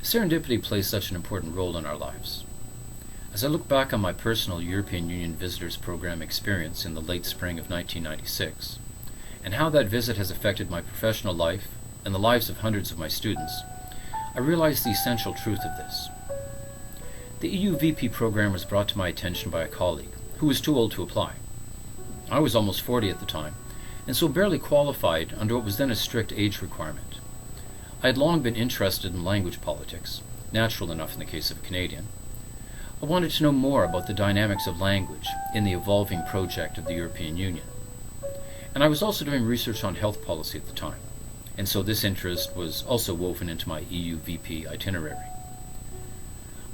Serendipity plays such an important role in our lives. As I look back on my personal European Union Visitors Program experience in the late spring of 1996, and how that visit has affected my professional life and the lives of hundreds of my students, I realize the essential truth of this. The EU VP program was brought to my attention by a colleague who was too old to apply. I was almost 40 at the time, and so barely qualified under what was then a strict age requirement. I had long been interested in language politics, natural enough in the case of a Canadian. I wanted to know more about the dynamics of language in the evolving project of the European Union. And I was also doing research on health policy at the time, and so this interest was also woven into my EU VP itinerary.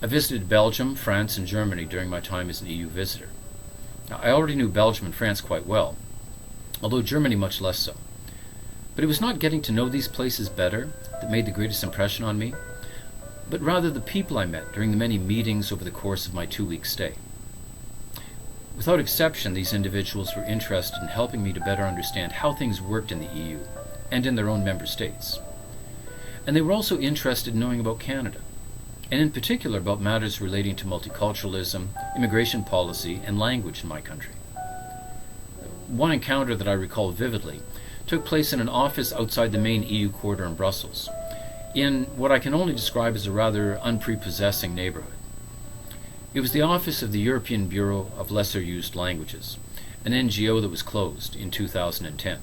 I visited Belgium, France, and Germany during my time as an EU visitor. Now, I already knew Belgium and France quite well, although Germany much less so. But it was not getting to know these places better that made the greatest impression on me, but rather the people I met during the many meetings over the course of my 2-week stay. Without exception, these individuals were interested in helping me to better understand how things worked in the EU and in their own member states. And they were also interested in knowing about Canada, and in particular about matters relating to multiculturalism, immigration policy, and language in my country. One encounter that I recall vividly took place in an office outside the main EU quarter in Brussels, in what I can only describe as a rather unprepossessing neighborhood. It was the office of the European Bureau of Lesser Used Languages, an NGO that was closed in 2010.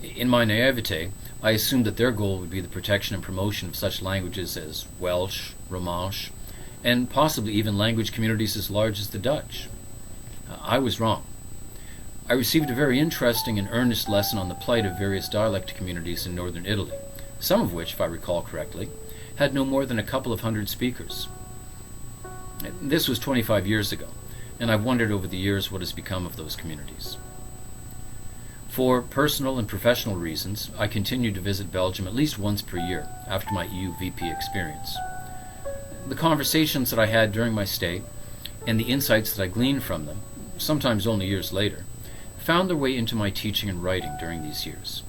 In my naivete, I assumed that their goal would be the protection and promotion of such languages as Welsh, Romansh, and possibly even language communities as large as the Dutch. I was wrong. I received a very interesting and earnest lesson on the plight of various dialect communities in northern Italy, some of which, if I recall correctly, had no more than a couple of hundred speakers. This was 25 years ago, and I've wondered over the years what has become of those communities. For personal and professional reasons, I continued to visit Belgium at least once per year after my EU VP experience. The conversations that I had during my stay and the insights that I gleaned from them, sometimes only years later, found their way into my teaching and writing during these years.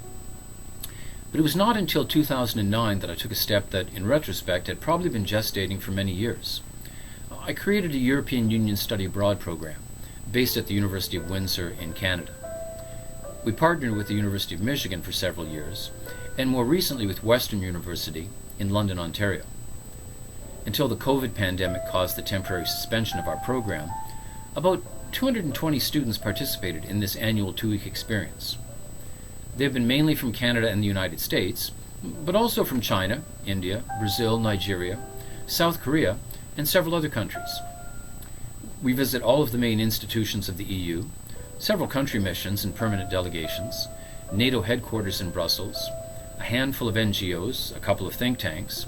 But it was not until 2009 that I took a step that, in retrospect, had probably been gestating for many years. I created a European Union Study Abroad program based at the University of Windsor in Canada. We partnered with the University of Michigan for several years, and more recently with Western University in London, Ontario. Until the COVID pandemic caused the temporary suspension of our program, about 220 students participated in this annual 2-week experience. They have been mainly from Canada and the United States, but also from China, India, Brazil, Nigeria, South Korea, and several other countries. We visit all of the main institutions of the EU, several country missions and permanent delegations, NATO headquarters in Brussels, a handful of NGOs, a couple of think tanks,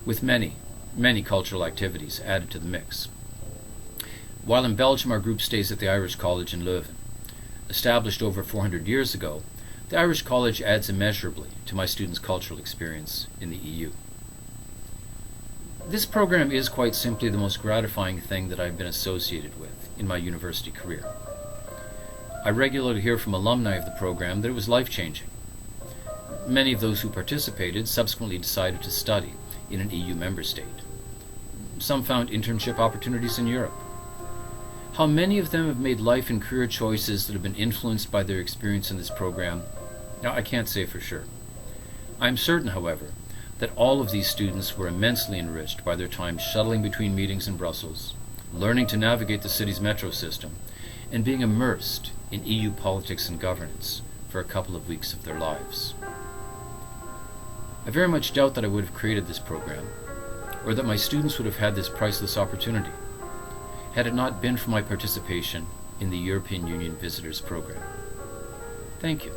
with many cultural activities added to the mix. While in Belgium, our group stays at the Irish College in Leuven. Established over 400 years ago, the Irish College adds immeasurably to my students' cultural experience in the EU. This program is quite simply the most gratifying thing that I've been associated with in my university career. I regularly hear from alumni of the program that it was life-changing. Many of those who participated subsequently decided to study in an EU member state. Some found internship opportunities in Europe. How many of them have made life and career choices that have been influenced by their experience in this program? Now, I can't say for sure. I am certain, however, that all of these students were immensely enriched by their time shuttling between meetings in Brussels, learning to navigate the city's metro system, and being immersed in EU politics and governance for a couple of weeks of their lives. I very much doubt that I would have created this program, or that my students would have had this priceless opportunity, had it not been for my participation in the European Union Visitors Program. Thank you.